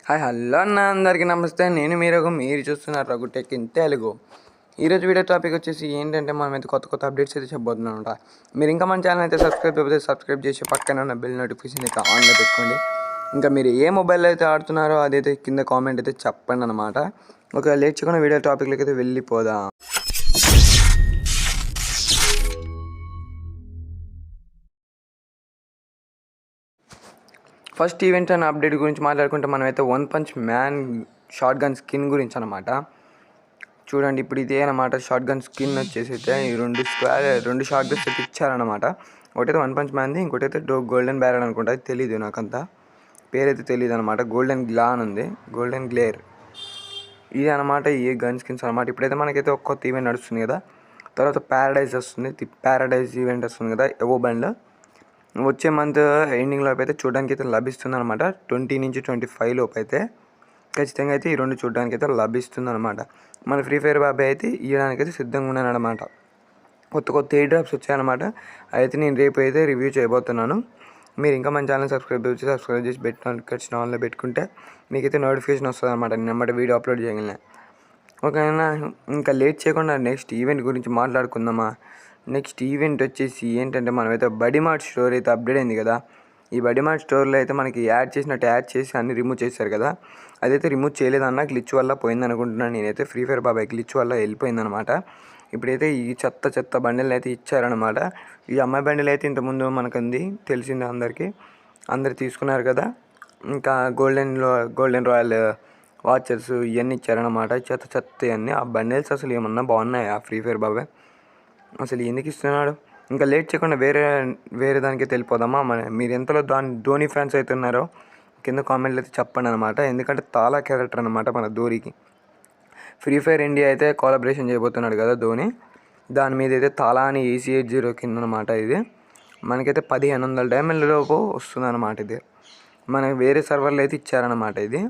Hi hello అన్న అందరికీ నమస్తే. నేను మీరు చూస్తున్నారు రఘు టెక్ ఇన్ తెలుగు. ఈరోజు వీడియో టాపిక్ వచ్చేసి ఏంటంటే మనమైతే కొత్త అప్డేట్స్ అయితే చెప్పబోతున్నాం అనమాట. మీరు ఇంకా మన ఛానల్ అయితే సబ్స్క్రైబ్ చేసి పక్కన ఉన్న బెల్ నోటిఫికేషన్ అయితే ఆన్లో పెట్టుకోండి. ఇంకా మీరు ఏ మొబైల్ అయితే ఆడుతున్నారో అదైతే కింద కామెంట్ అయితే చెప్పండి అనమాట. ఒక లేట్ చేయకుండా వీడియో టాపిక్లోకి అయితే వెళ్ళిపోదాం. ఫస్ట్ ఈవెంట్ అండ్ అప్డేట్ గురించి మాట్లాడుకుంటే మనమైతే one punch man short gun skin గురించి అనమాట. చూడండి, ఇప్పుడు ఇదే అనమాట షార్ట్ గన్ స్కిన్ వచ్చేసి అయితే ఈ రెండు షార్ట్ గన్స్ అయితే ఇచ్చారనమాట. ఒకటైతే వన్ పంచ్ మ్యాన్ది, ఇంకోటి అయితే గోల్డెన్ బ్యారెల్ అనుకుంటా, అది తెలీదు నాకంతా పేరైతే తెలియదు అనమాట. గోల్డెన్ గ్లాన్ ఉంది, గోల్డెన్ గ్లేర్, ఇది అనమాట ఈ గన్ స్కిన్స్ అనమాట. ఇప్పుడైతే మనకైతే ఒక కొత్త ఈవెంట్ నడుస్తుంది కదా, తర్వాత ప్యారడైజ్ వస్తుంది, ప్యారడైజ్ ఈవెంట్ వస్తుంది కదా ఎవో బండ్లో. వచ్చే మంత్ ఎండింగ్ లోపు అయితే చూడడానికి అయితే లభిస్తుంది అనమాట. 20 నుంచి 25 లోపు అయితే ఖచ్చితంగా అయితే ఈ రెండు చూడడానికి అయితే లభిస్తుంది అనమాట. మన ఫ్రీ ఫైర్ బాబాయ్ అయితే ఇవ్వడానికి అయితే సిద్ధంగా ఉన్నాను అనమాట. కొత్త ఎయిర్ డ్రాప్స్ వచ్చాయన్నమాట. అయితే నేను రేపు అయితే రివ్యూ చేయబోతున్నాను. మీరు ఇంకా మన ఛానల్ సబ్స్క్రైబ్ చేసి బెట్ నోటిఫికేషన్ ఆన్లో పెట్టుకుంటే మీకైతే నోటిఫికేషన్ వస్తుంది అనమాట. నేను వీడియో అప్లోడ్ చేయగలను. ఓకేనా, ఇంకా లేట్ చేయకుండా నెక్స్ట్ ఈవెంట్ గురించి మాట్లాడుకుందామా. నెక్స్ట్ ఈవెంట్ వచ్చేసి ఏంటంటే మనమైతే బడిమార్ట్ స్టోర్ అయితే అప్డేట్ అయింది కదా. ఈ బడిమార్ట్ స్టోర్లో అయితే మనకి యాడ్ చేసి అన్ని రిమూవ్ చేశారు కదా. అదైతే రిమూవ్ చేయలేదన్న గ్లిచ్ వల్ల పోయింది అనుకుంటున్నాను నేనైతే. ఫ్రీ ఫైర్ బాబాయ్ గ్లిచ్ వల్ల వెళ్ళిపోయిందనమాట. ఇప్పుడైతే ఈ చెత్త బండిల్ అయితే ఇచ్చారనమాట. ఈ అమ్మాయి బండిల్ అయితే ఇంతకుముందు మనకుంది, తెలిసింది అందరు తీసుకున్నారు కదా. ఇంకా గోల్డెన్ రాయల్ వాచెస్ ఇవన్నీ ఇచ్చారనమాట. చెత్త ఇవన్నీ. ఆ బండిల్స్ అసలు ఏమన్నా బాగున్నాయి ఆ ఫ్రీ ఫైర్ బాబాయ్ అసలు ఎందుకు ఇస్తున్నాడు. ఇంకా లేట్ చేయకుండా వేరే దానికి వెళ్ళిపోదామా. మీరు ఎంతలో ధోని ఫ్యాన్స్ అయితే ఉన్నారో కింద కామెంట్లు అయితే చెప్పండి అనమాట. ఎందుకంటే తాలా క్యారెక్టర్ అనమాట మన ధోనికి. ఫ్రీ ఫైర్ ఇండియా అయితే కొలాబరేషన్ చేయబోతున్నాడు కదా ధోని, దాని మీద అయితే తాలా అని AC80 కింద అనమాట. ఇది మనకైతే 1500 డైమండ్ల లోపు వస్తుంది అనమాట. ఇది మనకి వేరే సర్వర్లో అయితే ఇచ్చారనమాట. ఇది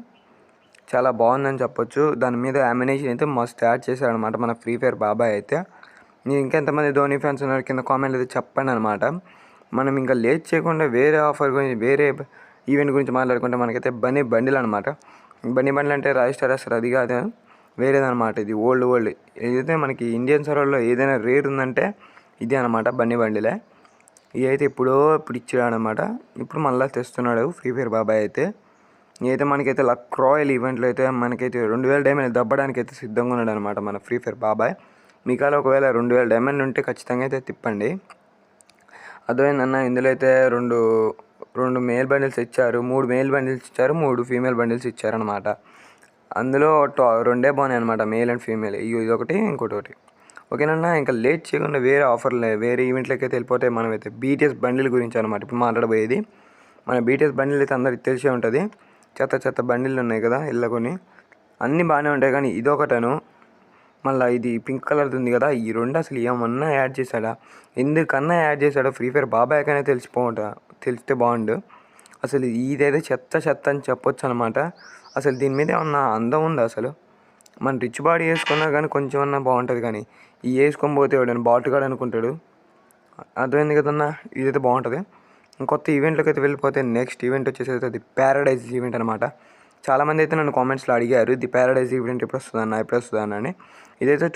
చాలా బాగుందని చెప్పొచ్చు. దాని మీద అమినేషన్ అయితే మస్ట్ యాడ్ చేశారనమాట మన ఫ్రీ ఫైర్ బాబాయ్ అయితే. మీరు ఇంకెంతమంది ధోని ఫ్యాన్స్ ఉన్నారు కింద కామెంట్లు అయితే చెప్పండి అనమాట. మనం ఇంకా లేట్ చేయకుండా వేరే ఆఫర్ గురించి, వేరే ఈవెంట్ గురించి మాట్లాడుకుంటే మనకైతే బండిల్ అనమాట. బండిల్ అంటే రాయిస్టార్ అసలు అది కాదు, వేరేదనమాట. ఇది ఓల్డ్ ఏదైతే మనకి ఇండియన్ సర్వర్లో ఏదైనా రేర్ ఉందంటే ఇదే అనమాట, బండిలే. ఇది అయితే ఇప్పుడు ఇచ్చాడు అనమాట. ఇప్పుడు మళ్ళీ తెస్తున్నాడు ఫ్రీ ఫైర్ బాబాయ్ అయితే. ఇదైతే మనకైతే లక్ రాయల్ ఈవెంట్లో అయితే మనకైతే 2000 డైమండ్ దబ్బడానికి అయితే సిద్ధంగా ఉన్నాడు అనమాట మన ఫ్రీ ఫైర్ బాబాయ్. మీకాలో ఒకవేళ 2000 డైమండ్ ఉంటే ఖచ్చితంగా అయితే తిప్పండి. అర్థమైందన్న. ఇందులో అయితే రెండు మేల్ బండిల్స్ ఇచ్చారు, 3 మేల్ బండిల్స్ ఇచ్చారు, 3 ఫీమేల్ బండిల్స్ ఇచ్చారనమాట. అందులో రెండే బాగున్నాయి అనమాట, మేల్ అండ్ ఫీమేల్. ఇది ఒకటి, ఇంకోటి. ఓకేనన్నా, ఇంకా లేట్ చేయకుండా వేరే ఈవెంట్లకి అయితే వెళ్ళిపోతే మనమైతే BTS బండిల్ గురించి అనమాట ఇప్పుడు మాట్లాడబోయేది. మన BTS బండిల్ అయితే అందరికి తెలిసే ఉంటుంది. చెత్త బండిలు ఉన్నాయి కదా ఇళ్ళకొని, అన్నీ బాగానే ఉంటాయి. కానీ ఇదొకటను, మళ్ళీ ఇది పింక్ కలర్ది ఉంది కదా, ఈ రెండు అసలు ఏమన్నా యాడ్ చేశాడా, ఎందుకన్నా యాడ్ చేశాడో ఫ్రీ ఫైర్ బాబాయ్ కానీ తెలిస్తే బాగుండు. అసలు ఇదైతే చెత్త అని చెప్పొచ్చు అనమాట. అసలు దీని మీద ఏమన్నా అందం ఉందా అసలు? మన రిచ్ బాడీ వేసుకున్నా కానీ కొంచెం అన్నా బాగుంటుంది. కానీ ఈ వేసుకొని పోతే ఎవడైనా బాటుగాడు అనుకుంటాడు. అర్థమైంది కదన్నా. ఇదైతే బాగుంటుంది. ఇంకొత్త ఈవెంట్లోకి అయితే వెళ్ళిపోతే నెక్స్ట్ ఈవెంట్ వచ్చేసి అది ప్యారడైజ్ ఈవెంట్ అనమాట. చాలామంది అయితే నన్ను కామెంట్స్లో అడిగారు ది ప్యారడైజ్ ఈవెంట్ ఎప్పుడు వస్తుందన్న అని. ఇదైతే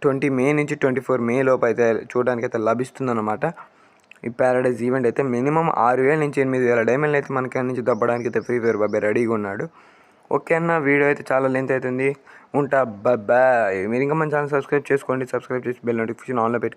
20 మే నుంచి 24 మే లోపు అయితే చూడడానికి అయితే లభిస్తుందన్నమాట. ఈ ప్యారడైజ్ ఈవెంట్ అయితే మినిమం 6000 నుంచి 8000 డైమండ్లు అయితే మనకి నుంచి దబ్బడానికి అయితే ఫ్రీ ఫైర్ బాబాయ్ రెడీగా ఉన్నాడు. ఓకే అన్న, వీడియో అయితే చాలా లెంత్ అవుతుంది. ఉంటా, బాయ్. మీరు ఇంకా మన ఛానల్ సబ్స్క్రైబ్ చేసి బెల్ నోటిఫికేషన్ ఆన్లో పెట్టుకోండి.